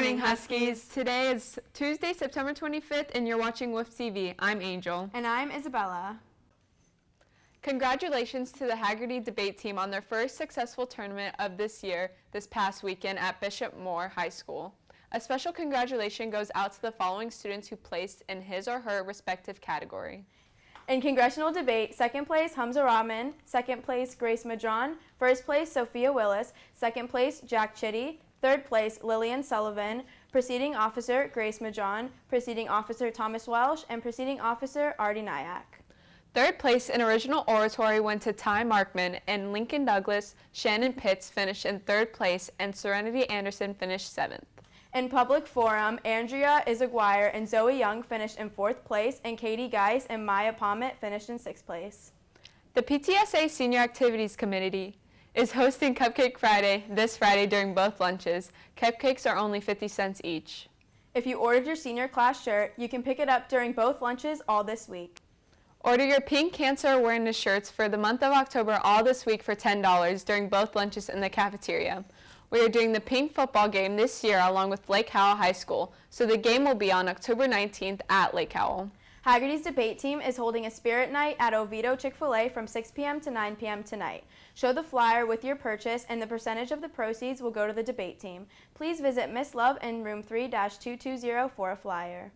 morning, Huskies. Today is Tuesday, September 25th, and you're watching WOOF TV. I'm Angel. And I'm Isabella. Congratulations to the Haggerty debate team on their first successful tournament of this year this past weekend at Bishop Moore High School. A special congratulation goes out to the following students who placed in his or her respective category. In congressional debate, second place Hamza Rahman, second place Grace Madron, first place Sophia Willis, second place Jack Chitty, third place Lillian Sullivan, preceding officer Grace Madron, preceding officer Thomas Welsh, and preceding officer Artie Nyack. Third place in original oratory went to Ty Markman, and Lincoln Douglas, Shannon Pitts finished in third place, and Serenity Anderson finished seventh. In public forum, Andrea Izaguirre and Zoe Young finished in fourth place, and Katie Geis and Maya Pommet finished in sixth place. The PTSA Senior Activities Committee is hosting Cupcake Friday this Friday during both lunches. Cupcakes are only 50 cents each. If you ordered your senior class shirt, you can pick it up during both lunches all this week. Order your pink cancer awareness shirts for the month of October all this week for $10 during both lunches in the cafeteria. We are doing the pink football game this year along with Lake Howell High School, so the game will be on October 19th at Lake Howell. Haggerty's debate team is holding a spirit night at Oviedo Chick-fil-A from 6 p.m. to 9 p.m. tonight. Show the flyer with your purchase, and the percentage of the proceeds will go to the debate team. Please visit Miss Love in room 3-220 for a flyer.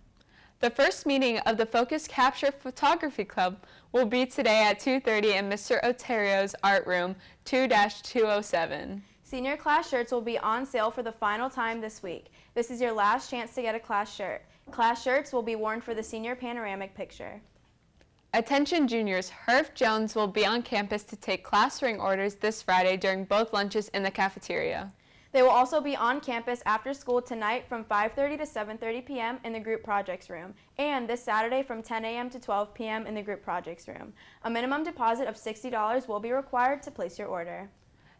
The first meeting of the Focus Capture Photography Club will be today at 2:30 in Mr. Oterio's art room 2-207. Senior class shirts will be on sale for the final time this week. This is your last chance to get a class shirt. Class shirts will be worn for the senior panoramic picture. Attention juniors, Herf Jones will be on campus to take class ring orders this Friday during both lunches in the cafeteria. They will also be on campus after school tonight from 5:30 to 7:30 p.m. in the group projects room, and this Saturday from 10 a.m. to 12 p.m. in the group projects room. A minimum deposit of $60 will be required to place your order.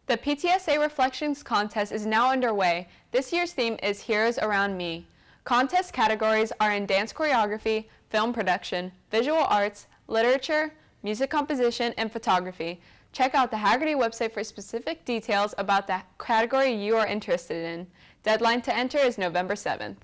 The PTSA Reflections Contest is now underway. This year's theme is Heroes Around Me. Contest categories are in dance choreography, film production, visual arts, literature, music composition, and photography. Check out the Haggerty website for specific details about the category you are interested in. Deadline to enter is November 7th.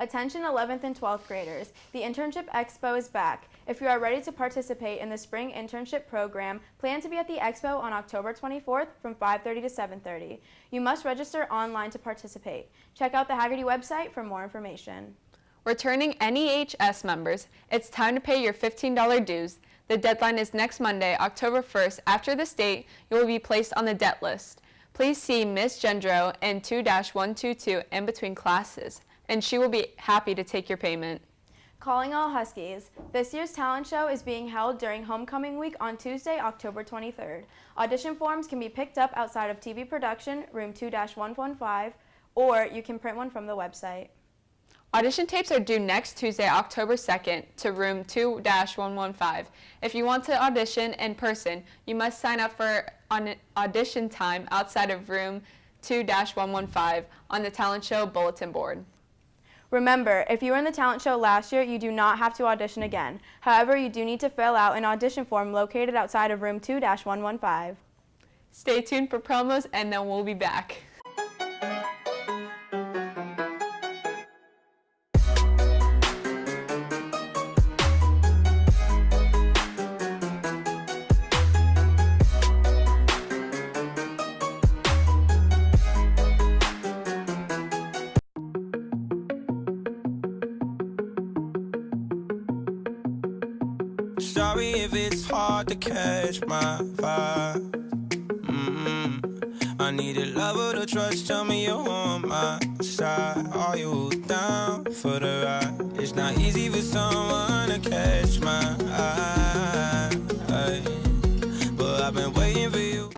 Attention 11th and 12th graders, the Internship Expo is back. If you are ready to participate in the Spring Internship Program, plan to be at the Expo on October 24th from 5:30 to 7:30. You must register online to participate. Check out the Haggerty website for more information. Returning NEHS members, it's time to pay your $15 dues. The deadline is next Monday, October 1st. After this date, you will be placed on the debt list. Please see Ms. Gendro in 2-122 in between classes, and she will be happy to take your payment. Calling all Huskies. This year's talent show is being held during homecoming week on Tuesday, October 23rd. Audition forms can be picked up outside of TV production, room 2-115, or you can print one from the website. Audition tapes are due next Tuesday, October 2nd to room 2-115. If you want to audition in person, you must sign up for an audition time outside of room 2-115 on the talent show bulletin board. Remember, if you were in the talent show last year, you do not have to audition again. However, you do need to fill out an audition form located outside of room 2-115. Stay tuned for promos, and then we'll be back. Sorry if it's hard to catch my vibe. I need a lover to trust, tell me you're on my side. Are you down for the ride? It's not easy for someone to catch my eye, but I've been waiting for you.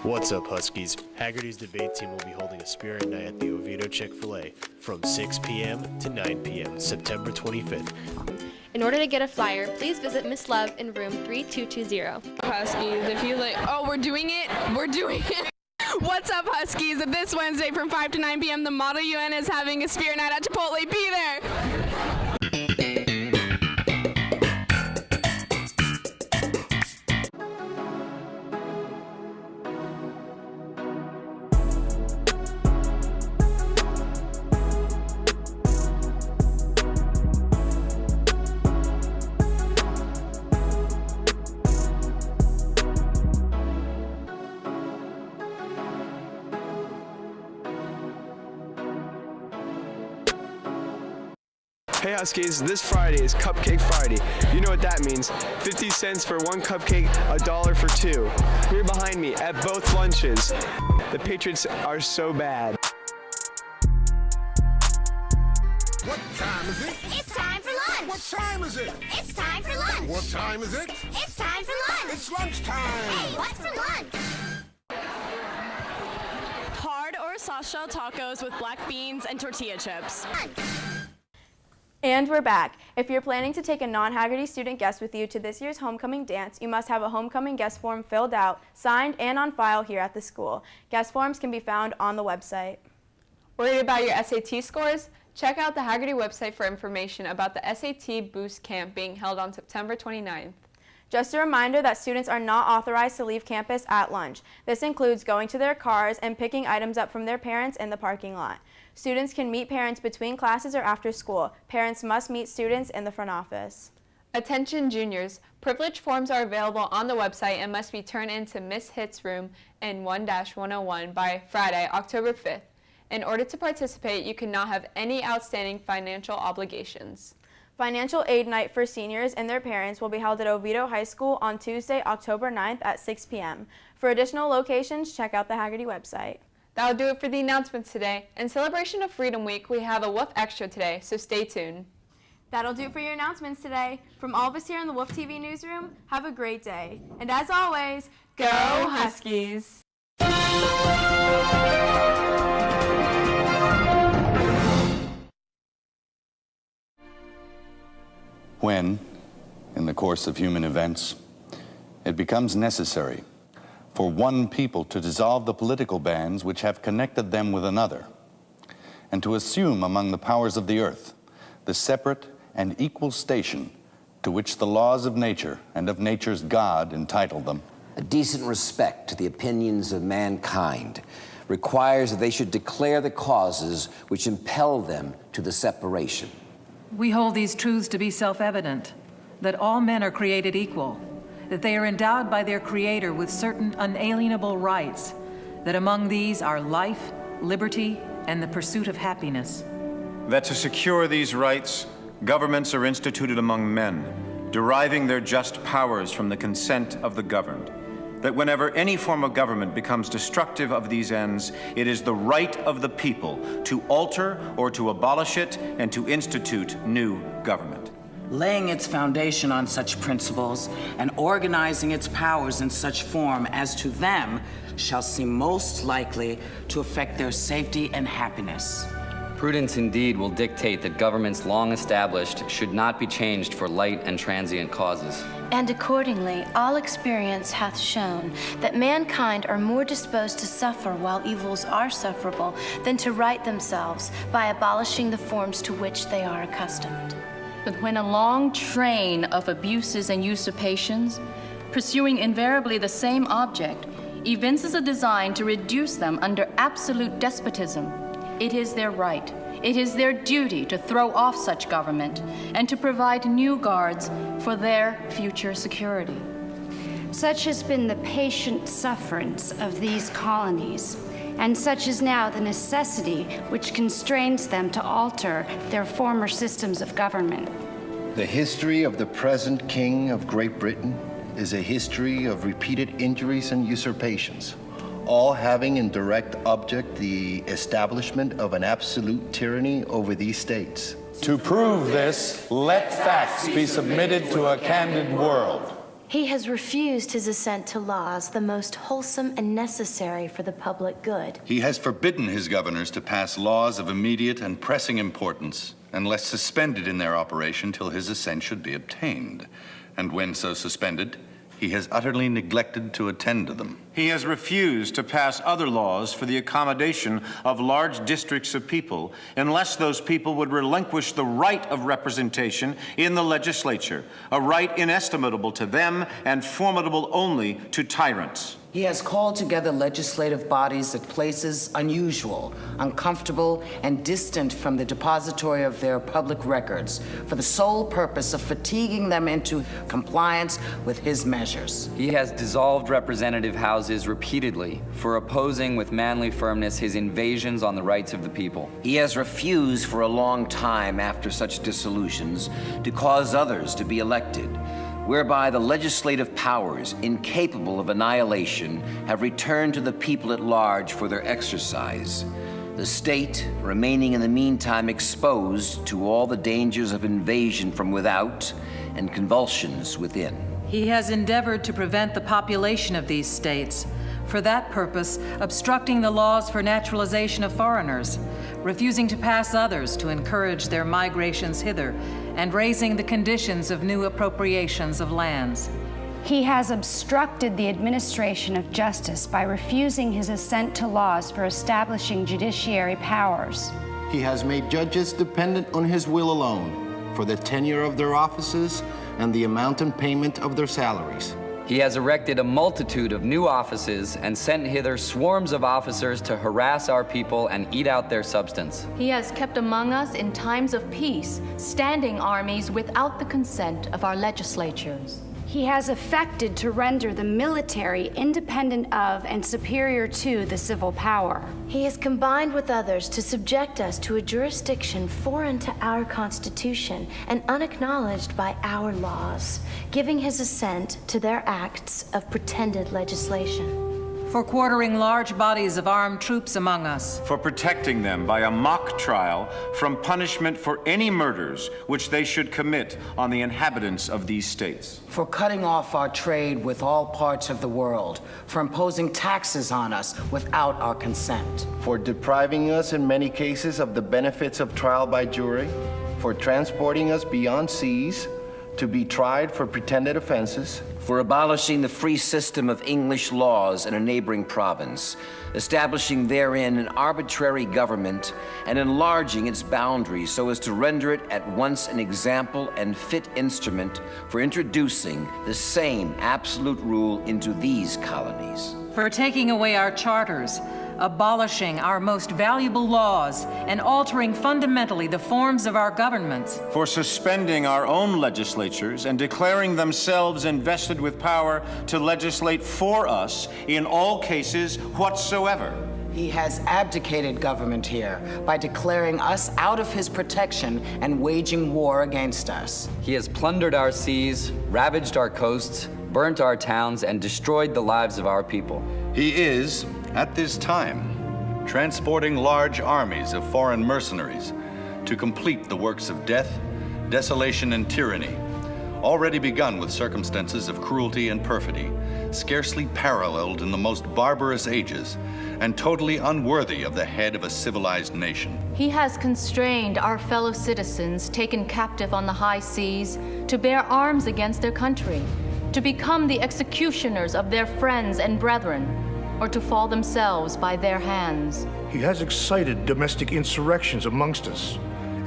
What's up, Huskies? Haggerty's debate team will be holding a spirit night at the Oviedo Chick-fil-A from 6 p.m. to 9 p.m. September 25th. In order to get a flyer, please visit Miss Love in room 3220. Huskies, if you like, oh, we're doing it. What's up, Huskies? This Wednesday from 5 to 9 p.m., the Model UN is having a spirit night at Chipotle. Be there. Huskies, this Friday is Cupcake Friday. You know what that means. 50 cents for one cupcake, $1 for two. Here behind me at both lunches. The Patriots are so bad. What time is it? It's time for lunch. What time is it? It's time for lunch. What time is it? It's time for lunch. It's lunchtime. Hey, what's for lunch? Hard or soft shell tacos with black beans and tortilla chips. And we're back. If you're planning to take a non-Haggerty student guest with you to this year's homecoming dance, you must have a homecoming guest form filled out, signed, and on file here at the school. Guest forms can be found on the website. Worried about your SAT scores? Check out the Haggerty website for information about the SAT Boost Camp being held on September 29th. Just a reminder that students are not authorized to leave campus at lunch. This includes going to their cars and picking items up from their parents in the parking lot. Students can meet parents between classes or after school. Parents must meet students in the front office. Attention juniors, privilege forms are available on the website and must be turned into Miss Hitt's room in 1-101 by Friday, October 5th. In order to participate, you cannot have any outstanding financial obligations. Financial aid night for seniors and their parents will be held at Oviedo High School on Tuesday, October 9th at 6 p.m. For additional locations, check out the Haggerty website. That'll do it for the announcements today. In celebration of Freedom Week, we have a WOOF Extra today, so stay tuned. That'll do it for your announcements today. From all of us here in the WOOF TV newsroom, have a great day. And as always, Go Huskies! When, in the course of human events, it becomes necessary for one people to dissolve the political bands which have connected them with another, and to assume among the powers of the earth the separate and equal station to which the laws of nature and of nature's God entitle them. A decent respect to the opinions of mankind requires that they should declare the causes which impel them to the separation. We hold these truths to be self-evident, that all men are created equal, that they are endowed by their Creator with certain unalienable rights, that among these are life, liberty, and the pursuit of happiness. That to secure these rights, governments are instituted among men, deriving their just powers from the consent of the governed. That whenever any form of government becomes destructive of these ends, it is the right of the people to alter or to abolish it and to institute new government. Laying its foundation on such principles and organizing its powers in such form as to them shall seem most likely to affect their safety and happiness. Prudence indeed will dictate that governments long established should not be changed for light and transient causes. And accordingly, all experience hath shown that mankind are more disposed to suffer while evils are sufferable than to right themselves by abolishing the forms to which they are accustomed. But when a long train of abuses and usurpations, pursuing invariably the same object, evinces a design to reduce them under absolute despotism, it is their right, it is their duty to throw off such government and to provide new guards for their future security. Such has been the patient sufferance of these colonies, and such is now the necessity which constrains them to alter their former systems of government. The history of the present King of Great Britain is a history of repeated injuries and usurpations, all having in direct object the establishment of an absolute tyranny over these states. To prove this, let facts be submitted to a candid world. He has refused his assent to laws the most wholesome and necessary for the public good. He has forbidden his governors to pass laws of immediate and pressing importance, unless suspended in their operation till his assent should be obtained. And when so suspended, he has utterly neglected to attend to them. He has refused to pass other laws for the accommodation of large districts of people unless those people would relinquish the right of representation in the legislature, a right inestimable to them and formidable only to tyrants. He has called together legislative bodies at places unusual, uncomfortable, and distant from the depository of their public records for the sole purpose of fatiguing them into compliance with his measures. He has dissolved representative houses repeatedly for opposing with manly firmness his invasions on the rights of the people. He has refused for a long time after such dissolutions to cause others to be elected, whereby the legislative powers, incapable of annihilation, have returned to the people at large for their exercise, the state remaining in the meantime exposed to all the dangers of invasion from without and convulsions within. He has endeavored to prevent the population of these states, for that purpose obstructing the laws for naturalization of foreigners, refusing to pass others to encourage their migrations hither, and raising the conditions of new appropriations of lands. He has obstructed the administration of justice by refusing his assent to laws for establishing judiciary powers. He has made judges dependent on his will alone for the tenure of their offices and the amount and payment of their salaries. He has erected a multitude of new offices and sent hither swarms of officers to harass our people and eat out their substance. He has kept among us in times of peace standing armies without the consent of our legislatures. He has affected to render the military independent of and superior to the civil power. He has combined with others to subject us to a jurisdiction foreign to our Constitution and unacknowledged by our laws, giving his assent to their acts of pretended legislation. For quartering large bodies of armed troops among us. For protecting them by a mock trial from punishment for any murders which they should commit on the inhabitants of these states. For cutting off our trade with all parts of the world, for imposing taxes on us without our consent. For depriving us in many cases of the benefits of trial by jury, for transporting us beyond seas to be tried for pretended offenses, for abolishing the free system of English laws in a neighboring province, establishing therein an arbitrary government, and enlarging its boundaries so as to render it at once an example and fit instrument for introducing the same absolute rule into these colonies. For taking away our charters, abolishing our most valuable laws, and altering fundamentally the forms of our governments. For suspending our own legislatures and declaring themselves invested with power to legislate for us in all cases whatsoever. He has abdicated government here by declaring us out of his protection and waging war against us. He has plundered our seas, ravaged our coasts, burnt our towns, and destroyed the lives of our people. He is, at this time, transporting large armies of foreign mercenaries to complete the works of death, desolation, and tyranny, already begun with circumstances of cruelty and perfidy, scarcely paralleled in the most barbarous ages, and totally unworthy of the head of a civilized nation. He has constrained our fellow citizens taken captive on the high seas to bear arms against their country, to become the executioners of their friends and brethren, or to fall themselves by their hands. He has excited domestic insurrections amongst us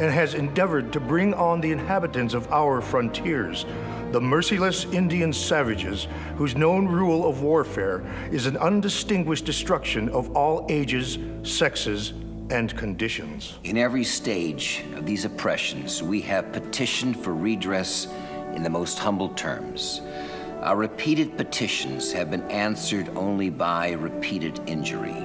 and has endeavored to bring on the inhabitants of our frontiers, the merciless Indian savages whose known rule of warfare is an undistinguished destruction of all ages, sexes, and conditions. In every stage of these oppressions, we have petitioned for redress in the most humble terms. Our repeated petitions have been answered only by repeated injury.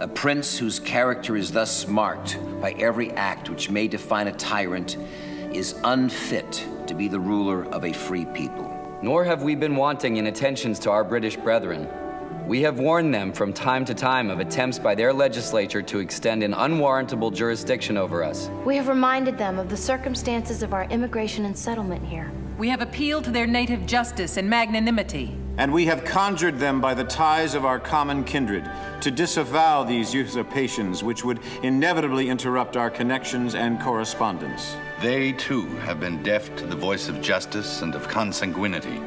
A prince whose character is thus marked by every act which may define a tyrant is unfit to be the ruler of a free people. Nor have we been wanting in attentions to our British brethren. We have warned them from time to time of attempts by their legislature to extend an unwarrantable jurisdiction over us. We have reminded them of the circumstances of our immigration and settlement here. We have appealed to their native justice and magnanimity. And we have conjured them by the ties of our common kindred to disavow these usurpations which would inevitably interrupt our connections and correspondence. They, too, have been deaf to the voice of justice and of consanguinity.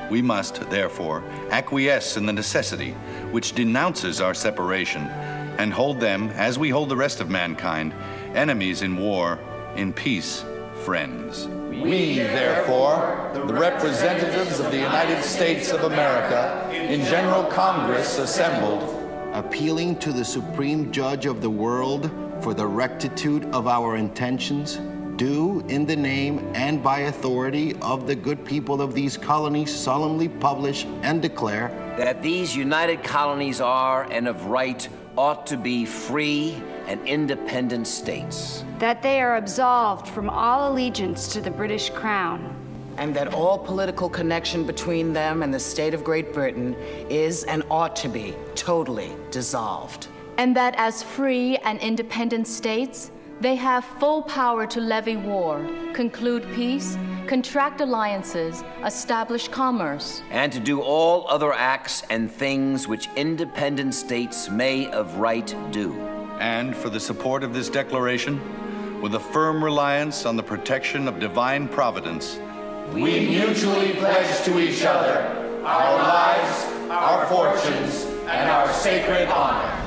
We must, therefore, acquiesce in the necessity which denounces our separation and hold them, as we hold the rest of mankind, enemies in war, in peace, friends. We, therefore, the representatives of the United States of America, in General Congress assembled, appealing to the Supreme Judge of the world for the rectitude of our intentions, do, in the name and by authority of the good people of these colonies, solemnly publish and declare that these united colonies are, and of right, ought to be free and independent states. That they are absolved from all allegiance to the British Crown. And that all political connection between them and the state of Great Britain is and ought to be totally dissolved. And that as free and independent states, they have full power to levy war, conclude peace, contract alliances, establish commerce, and to do all other acts and things which independent states may of right do. And for the support of this declaration, with a firm reliance on the protection of divine providence, we mutually pledge to each other our lives, our fortunes, and our sacred honor.